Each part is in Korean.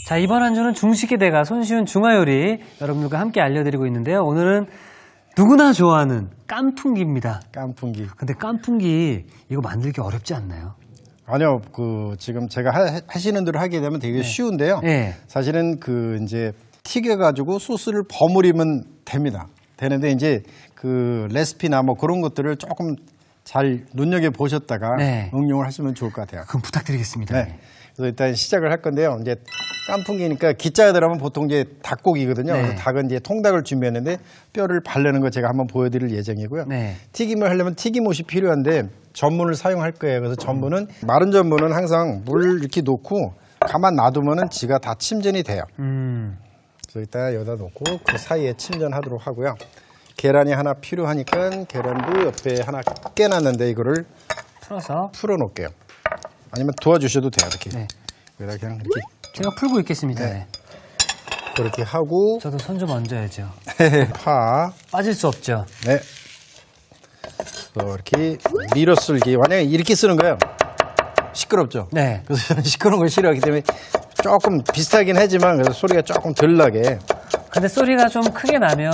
자, 이번 한 주는 중식의 대가 손쉬운 중화요리 여러분들과 함께 알려드리고 있는데요. 오늘은 누구나 좋아하는 깐풍기입니다. 깐풍기. 근데 깐풍기 이거 만들기 어렵지 않나요? 아니요, 지금 제가 하시는 대로 하게 되면 되게 쉬운데요. 네. 사실은 이제 튀겨가지고 소스를 버무리면 됩니다. 되는데 이제 레시피나 뭐 그런 것들을 조금 잘 눈여겨보셨다가 네. 응용을 하시면 좋을 것 같아요. 그럼 부탁드리겠습니다. 네. 그래서 일단 시작을 할 건데요. 이제 깐풍기니까 기자가 들어가면 보통 이제 닭고기거든요. 네. 그래서 닭은 이제 통닭을 준비했는데 뼈를 바르는 거 제가 한번 보여드릴 예정이고요. 네. 튀김을 하려면 튀김옷이 필요한데 전분을 사용할 거예요. 그래서 전분은 마른 전분은 항상 물 이렇게 놓고 가만 놔두면은 지가 다 침전이 돼요. 그래서 일단 여기다 놓고 그 사이에 침전하도록 하고요. 계란이 하나 필요하니까 계란도 옆에 하나 깨놨는데 이거를 풀어 놓을게요. 아니면 도와주셔도 돼요. 이렇게. 네. 여기다 그냥 이렇게. 제가 풀고 있겠습니다. 네. 네. 그렇게 하고 저도 손 좀 얹어야죠. 파. 빠질 수 없죠. 네. 이렇게 밀어 쓸기. 만약에 이렇게 쓰는 거예요. 시끄럽죠? 네. 그래서 저는 시끄러운 걸 싫어하기 때문에 조금 비슷하긴 하지만 그래서 소리가 조금 덜 나게. 근데 소리가 좀 크게 나면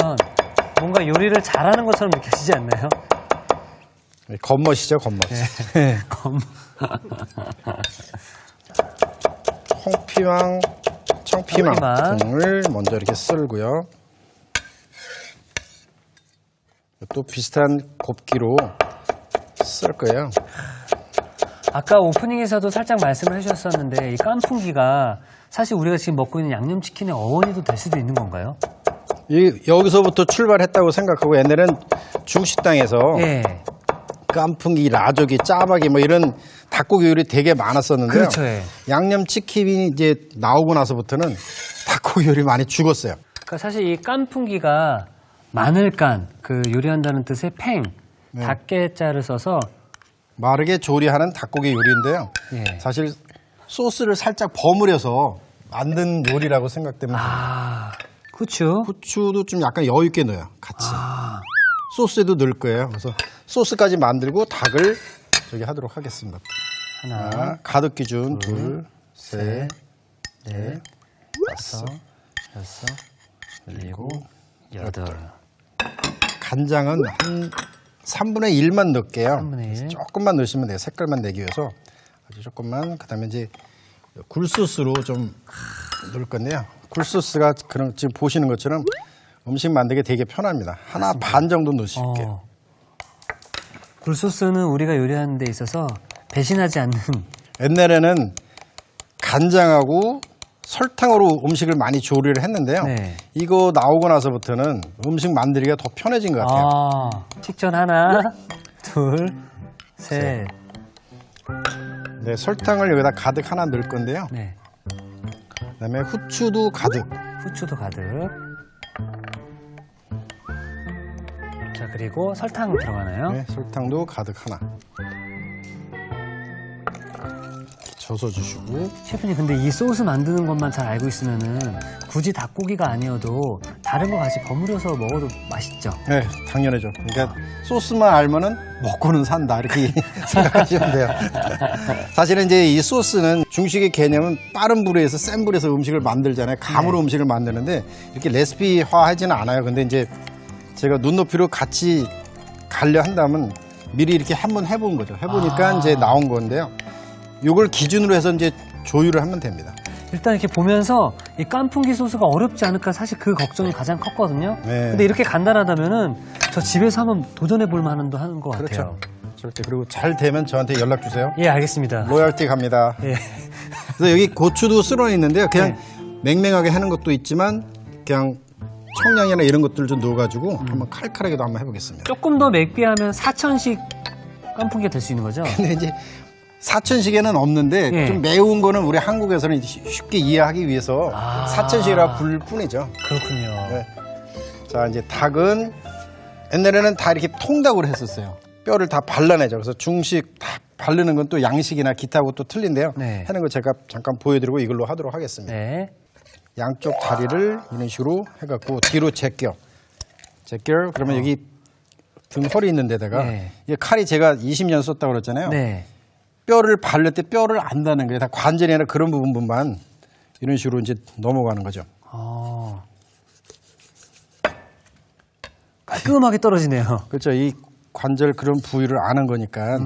뭔가 요리를 잘하는 것처럼 느껴지지 않나요? 겉멋이죠, 겉멋. 네. 홍피망, 청피망 청피망. 등을 먼저 이렇게 썰고요. 또 비슷한 곱기로 썰 거예요. 아까 오프닝에서도 살짝 말씀을 해주셨었는데 이 깐풍기가 사실 우리가 지금 먹고 있는 양념치킨의 어원이도 될 수도 있는 건가요? 여기서부터 출발했다고 생각하고 옛날엔 중식당에서 예. 깐풍기, 라조기, 짜박이 뭐 이런 닭고기 요리 되게 많았었는데요. 그렇죠. 예. 양념치킨이 이제 나오고 나서부터는 닭고기 요리 많이 죽었어요. 그러니까 사실 이 깐풍기가 마늘간 요리한다는 뜻의 팽, 네. 닭게자를 써서 마르게 조리하는 닭고기 요리인데요. 예. 사실 소스를 살짝 버무려서 만든 요리라고 생각되면 돼요. 후추. 후추도 좀 약간 여유 있게 넣어요. 같이. 소스에도 넣을 거예요. 그래서 소스까지 만들고 닭을 저기 하도록 하겠습니다. 하나, 가득 기준 둘, 셋, 넷, 다섯, 여섯, 일곱, 여덟. 간장은 한 3분의 1만 넣을게요. 3분의 1. 조금만 넣으시면 돼요. 색깔만 내기 위해서. 아주 조금만. 그 다음에 이제 굴소스로 좀 넣을 건데요. 굴소스가 지금 보시는 것처럼 음식 만들기 되게 편합니다. 하나 반 정도 넣으실게요. 굴소스는 우리가 요리하는 데 있어서 배신하지 않는. 옛날에는 간장하고 설탕으로 음식을 많이 조리를 했는데요. 네. 이거 나오고 나서부터는 음식 만들기가 더 편해진 것 같아요. 식전 하나, 둘, 셋. 네, 설탕을 여기다 가득 하나 넣을 건데요. 네. 그다음에 후추도 가득. 후추도 가득. 자, 그리고 설탕 들어가나요? 네, 설탕도 가득 하나. 젖어주시고. 셰프님, 근데 이 소스 만드는 것만 잘 알고 있으면은 굳이 닭고기가 아니어도 다른 거 같이 버무려서 먹어도 맛있죠? 네, 당연하죠. 그러니까 소스만 알면은 먹고는 산다 이렇게 생각하시면 돼요. 사실은 이제 이 소스는 중식의 개념은 빠른 불에서 센 불에서 음식을 만들잖아요. 감으로 음식을 만드는데 이렇게 레시피화하지는 않아요. 근데 이제 제가 눈높이로 같이 가려 한다면 미리 이렇게 한번 해본 거죠. 해보니까 이제 나온 건데요. 이걸 기준으로 해서 이제 조율을 하면 됩니다. 일단 이렇게 보면서 이 깐풍기 소스가 어렵지 않을까 사실 그 걱정이 가장 컸거든요. 네. 근데 이렇게 간단하다면은 저 집에서 한번 도전해 볼 만한도 하는 것 그렇죠. 같아요. 절대. 그리고 잘 되면 저한테 연락 주세요. 예, 알겠습니다. 로얄티 갑니다. 예. 그래서 여기 고추도 쓸어 있는데요. 그냥 네. 맹맹하게 하는 것도 있지만 그냥 청량이나 이런 것들 좀 넣어가지고 한번 칼칼하게도 한번 해보겠습니다. 조금 더 맵게 하면 사천식 깐풍기가 될 수 있는 거죠? 근데 이제 사천식에는 없는데 예. 좀 매운 거는 우리 한국에서는 쉽게 이해하기 위해서 사천식이라고 부를 뿐이죠. 그렇군요. 네. 자, 이제 닭은 옛날에는 다 이렇게 통닭으로 했었어요. 뼈를 다 발라내죠. 그래서 중식 다 바르는 건 또 양식이나 기타하고 또 틀린데요. 네. 하는 거 제가 잠깐 보여드리고 이걸로 하도록 하겠습니다. 네. 양쪽 다리를 이런 식으로 해갖고 뒤로 제껴. 그러면 여기 등 허리 있는 데다가 네. 이게 칼이 제가 20년 썼다고 그랬잖아요. 네. 뼈를 바를 때 뼈를 안다는 거예요. 다 관절이 아니라 그런 부분만 이런 식으로 이제 넘어가는 거죠. 깔끔하게 떨어지네요. 그렇죠. 이 관절 그런 부위를 아는 거니까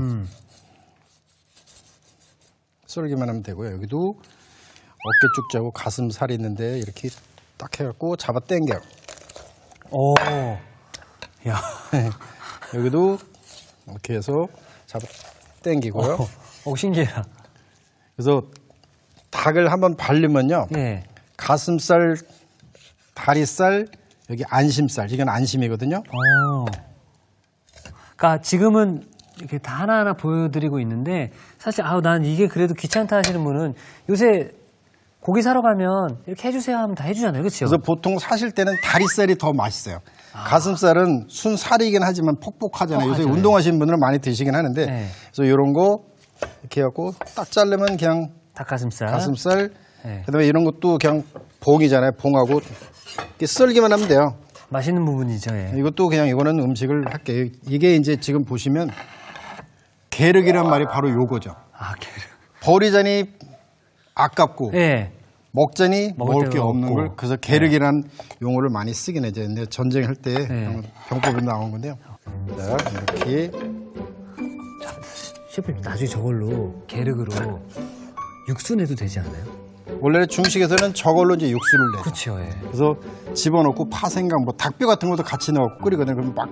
썰기만 하면 되고요. 여기도 어깨 쭉 자고 가슴살이 있는데 이렇게 딱 해갖고 잡아 당겨. 오, 야, 여기도 이렇게 해서 잡아 당기고요. 신기해요. 그래서 닭을 한번 바르면요. 네. 가슴살, 다리살, 여기 안심살. 이건 안심이거든요. 그러니까 지금은 이렇게 다 하나하나 보여드리고 있는데 사실 난 이게 그래도 귀찮다 하시는 분은 요새 고기 사러 가면 이렇게 해주세요 하면 다 해주잖아요. 그렇죠? 그래서 보통 사실 때는 다리살이 더 맛있어요. 가슴살은 순살이긴 하지만 퍽퍽하잖아요. 요새 운동하시는 분들은 많이 드시긴 하는데 네. 그래서 이런 거 이렇게 해갖고 딱 자르면 그냥 닭가슴살. 가슴살 네. 그다음에 이런 것도 그냥 봉이잖아요. 봉하고 이렇게 썰기만 하면 돼요. 맛있는 부분이죠. 예. 이것도 그냥 이거는 음식을 할게요. 이게 이제 지금 보시면 게륵이란 말이 바로 요거죠. 게르. 버리자니 아깝고 예. 먹자니 먹을 게 데가 없는 없고. 걸 그래서 게륵이란 용어를 많이 쓰긴 해요. 근데 전쟁할 때 병법에 나온 건데요. 자, 이렇게 셰프님 나중에 저걸로 게르그로 육수 내도 되지 않아요? 원래 중식에서는 저걸로 이제 육수를 내요. 그렇죠. 예. 그래서 집어넣고 파생강, 뭐 닭뼈 같은 것도 같이 넣고 끓이거든요. 그럼 막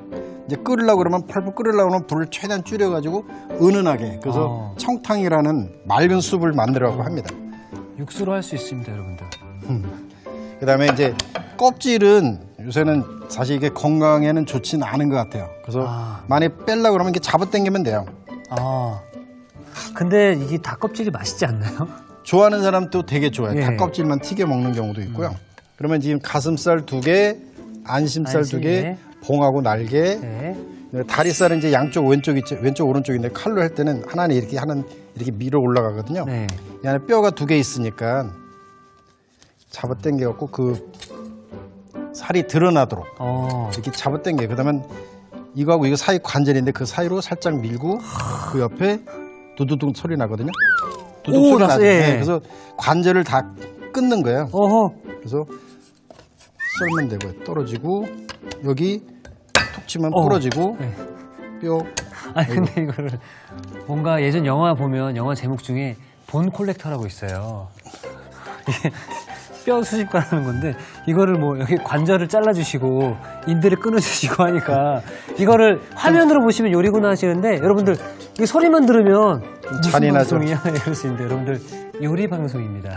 이제 끓으려고 그러면 펄펄 끓으려고 그러면 불을 최대한 줄여가지고 은은하게. 그래서 청탕이라는 맑은 숲을 만들라고 합니다. 육수로 할 수 있습니다, 여러분들. 그다음에 이제 껍질은 요새는 사실 이게 건강에는 좋지는 않은 것 같아요. 그래서 많이 뺄려고 그러면 이렇게 잡아당기면 돼요. 근데 이게 닭 껍질이 맛있지 않나요? 좋아하는 사람도 되게 좋아해요. 예. 닭 껍질만 튀겨 먹는 경우도 있고요. 그러면 지금 가슴살 2개, 안심살 2개, 봉하고 날개, 네. 다리살은 이제 양쪽 왼쪽 있죠. 왼쪽 오른쪽인데 칼로 할 때는 하나는 이렇게 밀어 올라가거든요. 네. 이 안에 뼈가 2개 있으니까 잡아당겨갖고 그 살이 드러나도록 이렇게 잡아당겨. 그다음에 이거하고 이거 사이 관절인데 그 사이로 살짝 밀고 그 옆에 두두둥 소리 나거든요. 두둑 소리 나죠. 예. 네, 그래서 관절을 다 끊는 거예요. 그래서 썰면 되고요. 떨어지고 여기 툭 치면 부러지고 네. 뼈. 근데 이거를 뭔가 예전 영화 보면 영화 제목 중에 본 콜렉터라고 있어요. 이게 뼈 수집가라는 건데 이거를 뭐 여기 관절을 잘라주시고 인대를 끊어주시고 하니까 이거를 화면으로 보시면 요리구나 하시는데 여러분들 이 소리만 들으면 무슨 잔인하죠. 방송이야 이럴 수 있는데 여러분들 요리 방송입니다.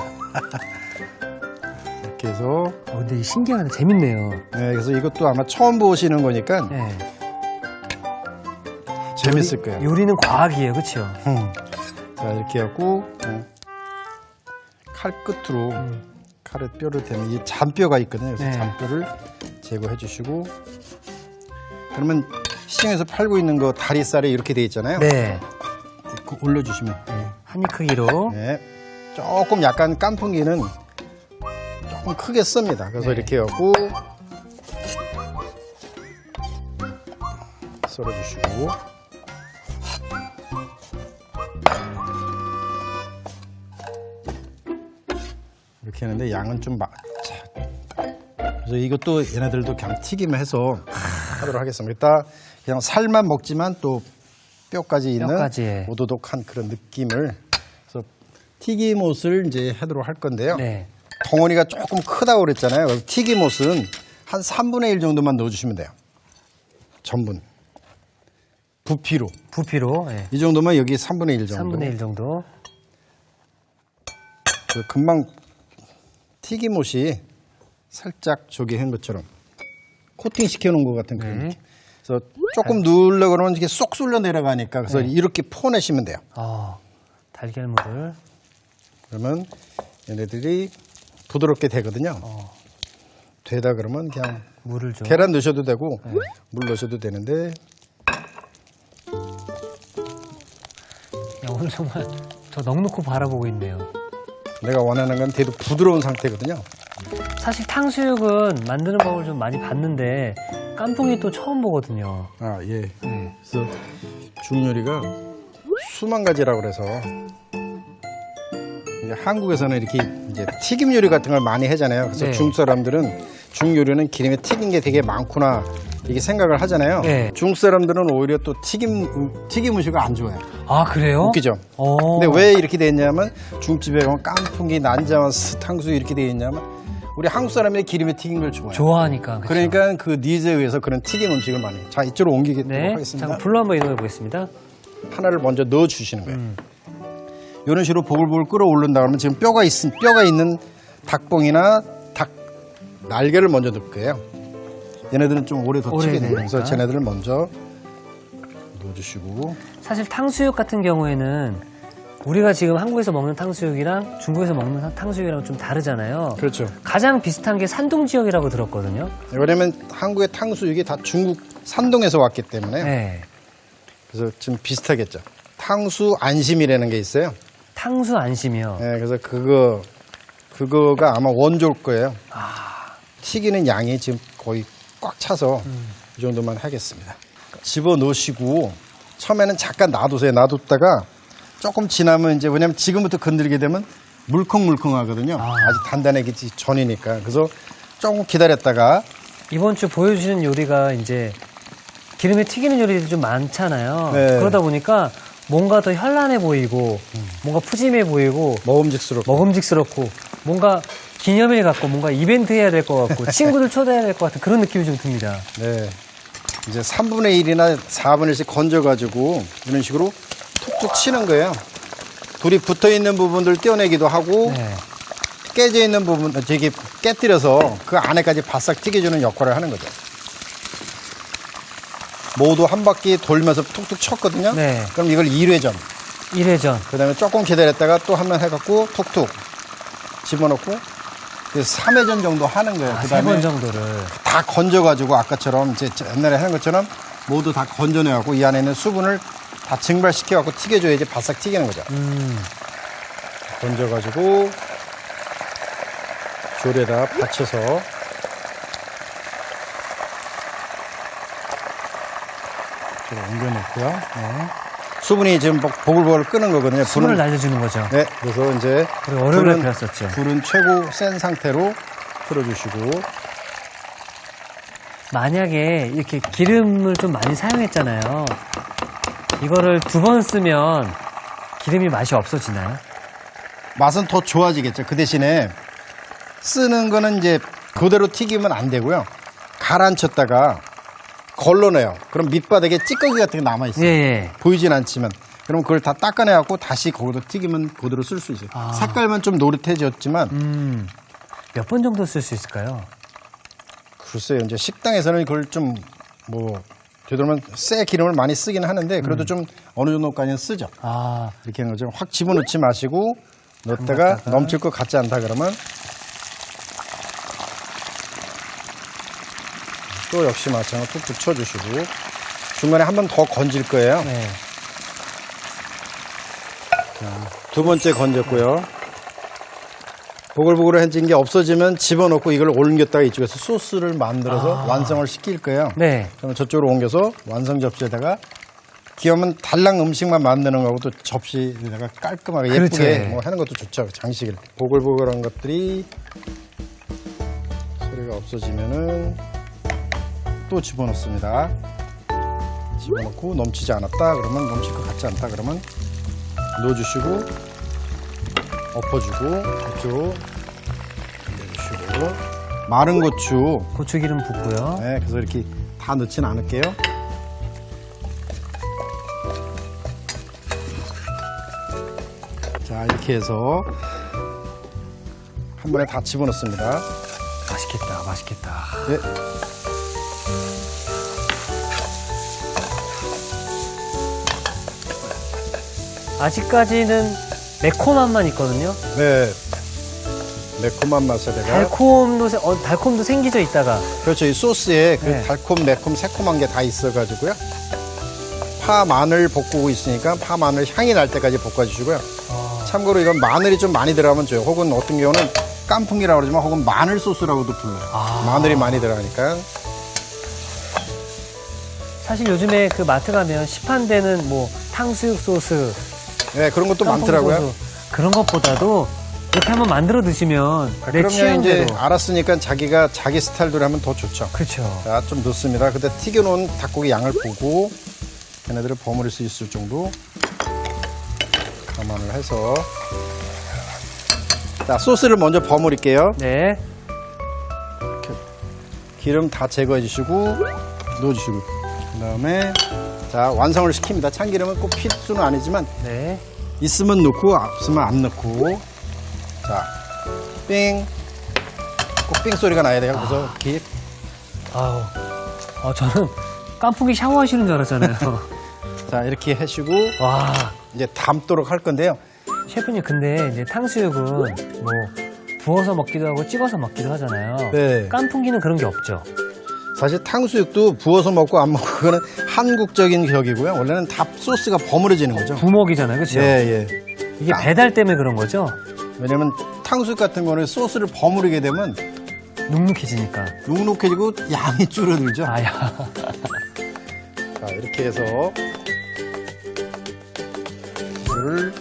이렇게 해서 근데 이게 신기하네. 재밌네요. 네, 그래서 이것도 아마 처음 보시는 거니까 네. 재밌을 거예요. 요리는 과학이에요, 그렇죠? 자, 이렇게 하고 칼 끝으로 칼에 뼈를 대면 이 잔뼈가 있거든요. 그래서 네. 잔뼈를 제거해 주시고 그러면 시중에서 팔고 있는 거 다리살에 이렇게 돼 있잖아요. 네. 그거 올려주시면 한 입 크기로. 네. 조금 약간 깐풍기는 조금 크게 씁니다. 그래서 이렇게 하고 썰어주시고 이렇게 하는데 양은 좀 그래서 이것도 얘네들도 그냥 튀김을 해서 하도록 하겠습니다. 이따 그냥 살만 먹지만 또 뼈까지 있는 뼈까지. 오도독한 그런 느낌을 그래서 튀김옷을 이제 하도록 할 건데요. 네. 덩어리가 조금 크다고 그랬잖아요. 튀김옷은 한 3분의 1 정도만 넣어주시면 돼요. 전분. 부피로. 예. 이 정도면 여기 3분의 1 정도. 3분의 1 정도. 금방 튀김옷이 살짝 저기 한 것처럼 코팅 시켜놓은 것 같은 그런 느낌. 그래서 조금 누르려고 그러면 이게 쏙 쏠려 내려가니까 그래서 이렇게 퍼내시면 돼요. 달걀물을. 그러면 얘네들이 부드럽게 되거든요. 되다 그러면 그냥 물을 좀. 계란 넣으셔도 되고 물 넣으셔도 되는데 야, 오늘 정말 저 넋놓고 바라보고 있네요. 내가 원하는 건 되도 부드러운 상태거든요. 사실 탕수육은 만드는 법을 좀 많이 봤는데 깐풍이 또 처음 보거든요. 예. 그래서 중요리가 수만 가지라고 그래서 이제 한국에서는 이렇게 이제 튀김 요리 같은 걸 많이 하잖아요. 그래서 네. 중국 사람들은 중국 요리는 기름에 튀긴 게 되게 많구나 이렇게 생각을 하잖아요. 네. 중국 사람들은 오히려 또 튀김 음식을 안 좋아해요. 아, 그래요? 웃기죠? 근데 왜 이렇게 돼 있냐면 중국집에 가면 깐풍기, 난장원, 탕수육 이렇게 돼 있냐면 우리 한국 사람이 기름에 튀긴 걸 좋아해요. 좋아하니까. 그쵸? 그러니까 그 니즈에 의해서 그런 튀김 음식을 많이 해요. 자, 이쪽으로 옮기도록 네. 하겠습니다. 잠깐 불로 한번 이동해 보겠습니다. 하나를 먼저 넣어 주시는 거예요. 이런 식으로 보글보글 끓어오른다 그러면 지금 뼈가 있는 닭봉이나 닭 날개를 먼저 넣을 거예요. 얘네들은 좀 오래 더 오래 튀게 돼요. 되니까. 그래서 쟤네들을 먼저 넣어주시고 사실 탕수육 같은 경우에는 우리가 지금 한국에서 먹는 탕수육이랑 중국에서 먹는 탕수육이랑 좀 다르잖아요. 그렇죠. 가장 비슷한 게 산동 지역이라고 들었거든요. 왜냐면 한국의 탕수육이 다 중국 산동에서 왔기 때문에 네. 그래서 좀 비슷하겠죠. 탕수 안심이라는 게 있어요. 탕수 안심이요. 네, 그래서 그거가 아마 원조일 거예요. 튀기는 양이 지금 거의 꽉 차서 이 정도만 하겠습니다. 집어 넣으시고 처음에는 잠깐 놔두세요. 놔뒀다가 조금 지나면 이제 왜냐면 지금부터 건드리게 되면 물컹물컹하거든요. 아직 단단해지기 전이니까. 그래서 조금 기다렸다가 이번 주 보여주시는 요리가 이제 기름에 튀기는 요리들이 좀 많잖아요. 네. 그러다 보니까 뭔가 더 현란해 보이고 뭔가 푸짐해 보이고 먹음직스럽고 먹음직스럽고 뭔가 기념일 같고 뭔가 이벤트 해야 될 것 같고 친구들 초대해야 될 것 같은 그런 느낌이 좀 듭니다. 네. 이제 3분의 1이나 4분의 1씩 건져가지고 이런 식으로 툭툭 치는 거예요. 둘이 붙어있는 부분들 떼어내기도 하고 네. 깨져 있는 부분 되게 깨뜨려서 그 안에까지 바싹 튀겨주는 역할을 하는 거죠. 모두 한 바퀴 돌면서 툭툭 쳤거든요. 네. 그럼 이걸 1회전. 1회전. 그 다음에 조금 기다렸다가 또 한 번 해갖고 툭툭 집어넣고 그래서 3회전 정도 하는 거예요. 그 다음에 3번 정도를. 다 건져가지고 아까처럼 이제 옛날에 하는 것처럼 모두 다 건져내갖고 이 안에 있는 수분을 다 증발시켜갖고 튀겨줘야지 바싹 튀기는 거죠. 건져가지고 조리에다 받쳐서 좀 옮겨놓고요. 네. 수분이 지금 보글보글 끄는 거거든요. 수분을 날려주는 거죠. 네, 그래서 이제 우리 월요일에 불은- 배웠었죠. 불은 최고 센 상태로 틀어주시고 만약에 이렇게 기름을 좀 많이 사용했잖아요. 이거를 2번 쓰면 기름이 맛이 없어지나요? 맛은 더 좋아지겠죠. 그 대신에 쓰는 거는 이제 그대로 튀기면 안 되고요. 가라앉혔다가 걸러내요. 그럼 밑바닥에 찌꺼기 같은 게 남아있어요. 예. 보이진 않지만. 그럼 그걸 다 닦아내갖고 다시 거기서 튀기면 그대로 쓸 수 있어요. 아. 색깔만 좀 노릇해졌지만 몇 번 정도 쓸 수 있을까요? 글쎄요. 이제 식당에서는 그걸 좀 뭐 되도록이면 새 기름을 많이 쓰긴 하는데 그래도 좀 어느 정도까지는 쓰죠. 아, 이렇게 하는 거죠. 확 집어넣지 마시고 넣었다가 담갔다가. 넘칠 것 같지 않다 그러면 또 역시 마찬가지로 툭툭 쳐주시고 중간에 한 번 더 건질 거예요. 네. 두 번째 건졌고요. 보글보글해진 게 없어지면 집어넣고 이걸 옮겼다가 이쪽에서 소스를 만들어서 완성을 시킬 거예요. 네. 그러면 저쪽으로 옮겨서 완성 접시에다가 귀여우면 달랑 음식만 만드는 거하고 또 접시에다가 깔끔하게 예쁘게 그렇죠. 뭐 하는 것도 좋죠. 장식을. 보글보글한 것들이 소리가 없어지면은 또 집어넣습니다. 집어넣고 넘치지 않았다 그러면 넘칠 것 같지 않다 그러면 넣어주시고 엎어주고 이쪽 내주시고 마른 고추 고추기름 붓고요. 네, 그래서 이렇게 다 넣지는 않을게요. 자, 이렇게 해서 한 번에 다 집어넣습니다. 맛있겠다, 맛있겠다. 네. 아직까지는 매콤함만 있거든요. 네. 매콤한 맛에다가 달콤도 생기죠, 이따가. 그렇죠. 이 소스에 그 네. 달콤, 매콤, 새콤한 게 다 있어가지고요. 파, 마늘 볶고 있으니까 파, 마늘 향이 날 때까지 볶아주시고요. 참고로 이건 마늘이 좀 많이 들어가면 좋아요. 혹은 어떤 경우는 깐풍기라고 그러지만 혹은 마늘 소스라고도 불러요. 마늘이 많이 들어가니까. 사실 요즘에 그 마트 가면 시판되는 뭐 탕수육 소스, 네, 그런 것도 깐풍기 많더라고요. 소스, 그런 것보다도 이렇게 한번 만들어 드시면 내 그러면 취향대로. 이제 알았으니까 자기가 자기 스타일대로 하면 더 좋죠. 그렇죠. 자, 좀 넣습니다. 근데 튀겨놓은 닭고기 양을 보고 걔네들을 버무릴 수 있을 정도 감안을 해서 자, 소스를 먼저 버무릴게요. 네. 기름 다 제거해 주시고 넣어주시고 그 다음에 자, 완성을 시킵니다. 참기름은 꼭 필수는 아니지만 네. 있으면 넣고 없으면 안 넣고 자, 삥 꼭 삥 소리가 나야 돼요. 그래서 이렇게 아우. 저는 깐풍기 샤워하시는 줄 알았잖아요. 자, 이렇게 하시고 와. 이제 담도록 할 건데요. 셰프님, 근데 이제 탕수육은 뭐 부어서 먹기도 하고 찍어서 먹기도 하잖아요. 네. 깐풍기는 그런 게 없죠. 사실 탕수육도 부어서 먹고 안 먹고 그거는 한국적인 격이고요. 원래는 다 소스가 버무려지는 거죠. 부먹이잖아요. 그렇죠? 예, 예. 이게 배달 때문에 그런 거죠? 왜냐면 탕수육 같은 거는 소스를 버무리게 되면 눅눅해지니까. 눅눅해지고 양이 줄어들죠. 아야. 자, 이렇게 해서 이거를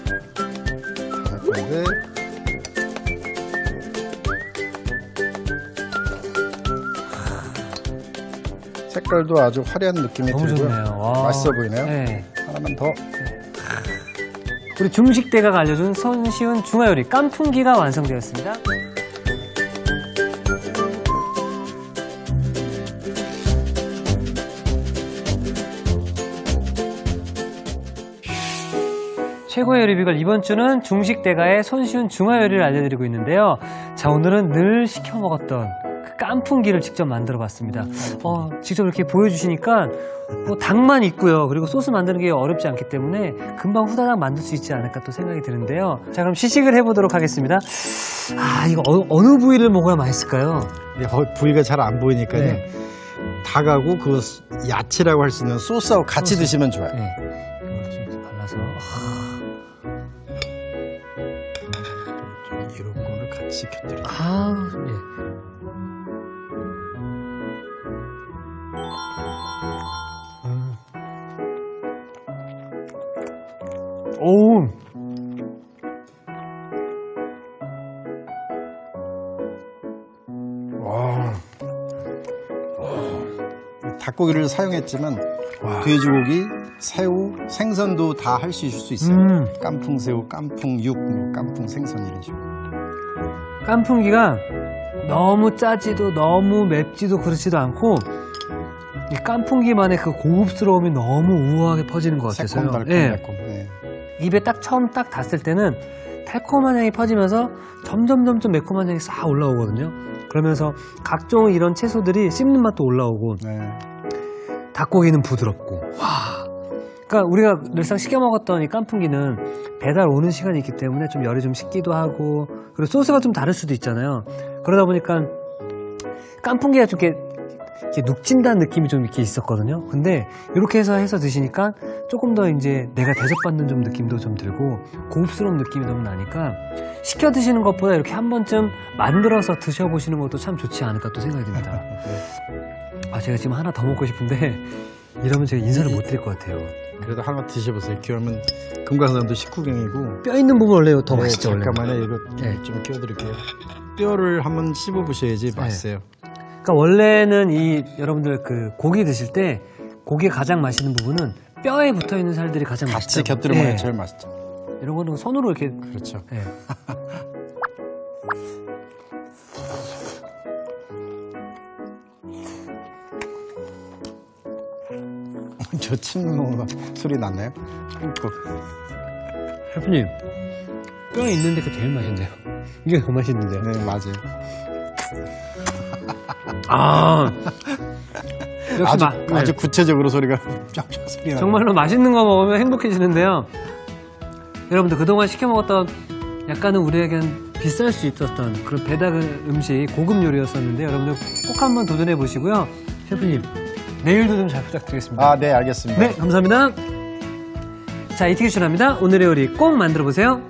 할 건데 색깔도 아주 화려한 느낌이 너무 들고요. 좋네요. 와. 맛있어 보이네요. 네. 하나만 더. 우리 중식대가가 알려준 손쉬운 중화요리 깐풍기가 완성되었습니다. 최고의 요리 비결 이번 주는 중식대가의 손쉬운 중화요리를 알려드리고 있는데요. 자, 오늘은 늘 시켜 먹었던 그 깐풍기를 직접 만들어 봤습니다. 직접 이렇게 보여주시니까 뭐 닭만 있고요. 그리고 소스 만드는 게 어렵지 않기 때문에 금방 후다닥 만들 수 있지 않을까 또 생각이 드는데요. 자, 그럼 시식을 해보도록 하겠습니다. 이거 어느 부위를 먹어야 맛있을까요? 부위가 잘 안 보이니까요. 네. 닭하고 그 야채라고 할 수 있는 소스하고 같이 소스. 드시면 좋아요. 네. 이걸 좀 이렇게 발라서. 이런 거를 같이 곁들여. 예. 오. 와. 닭고기를 사용했지만 돼지고기, 새우, 생선도 다 할 수 있을 수 있어요. 깐풍새우, 깐풍육, 뭐 깐풍생선 이런 식으로. 깐풍기가 너무 짜지도 너무 맵지도 그렇지도 않고 이 깐풍기만의 그 고급스러움이 너무 우아하게 퍼지는 것 같아서요. 새콤달콤 예. 달콤. 네. 입에 딱 처음 딱 닿았을 때는 달콤한 향이 퍼지면서 점점 매콤한 향이 싹 올라오거든요. 그러면서 각종 이런 채소들이 씹는 맛도 올라오고 네. 닭고기는 부드럽고 와. 그러니까 우리가 늘상 시켜 먹었던 이 깐풍기는 배달 오는 시간이 있기 때문에 좀 열이 좀 식기도 하고 그리고 소스가 좀 다를 수도 있잖아요. 그러다 보니까 깐풍기가 좀 이렇게 눅진다는 느낌이 좀 이렇게 있었거든요. 근데 이렇게 해서 드시니까 조금 더 이제 내가 대접받는 좀 느낌도 좀 들고 고급스러운 느낌이 너무 나니까 시켜 드시는 것보다 이렇게 한 번쯤 만들어서 드셔보시는 것도 참 좋지 않을까 또 생각이 듭니다. 제가 지금 하나 더 먹고 싶은데 이러면 제가 인사를 못 드릴 것 같아요. 그래도 하나 드셔보세요. 기울면 금강산도 식후경이고. 뼈 있는 부분 원래 더 네, 맛있죠. 원래. 잠깐만요. 이거 네. 좀 끼워드릴게요. 뼈를 한번 씹어보셔야지 맛있어요. 그러니까 원래는 여러분들 그 고기 드실 때 고기가 가장 맛있는 부분은 뼈에 붙어 있는 살들이 가장 같이 맛있죠. 곁들여 먹으면 제일 맛있죠. 이런 거는 손으로 이렇게 그렇죠. 예. 저 침 먹는 거 소리 났나요? 꿀꺽. 셰프님 뼈에 있는데 그게 제일 맛있네요. 이게 더 맛있는데요. 네, 맞아요. 역시 아주 구체적으로 소리가 쫙쫙 소리 나요. 정말로 맛있는 거 먹으면 행복해지는데요. 여러분들 그동안 시켜 먹었던 약간은 우리에겐 비쌀 수 있었던 그런 배달 음식 고급 요리였었는데 여러분들 꼭 한번 도전해 보시고요. 셰프님 내일도 좀 잘 부탁드리겠습니다. 네, 알겠습니다. 네, 감사합니다. 자, 이티큐 슈랍니다. 오늘의 요리 꼭 만들어 보세요.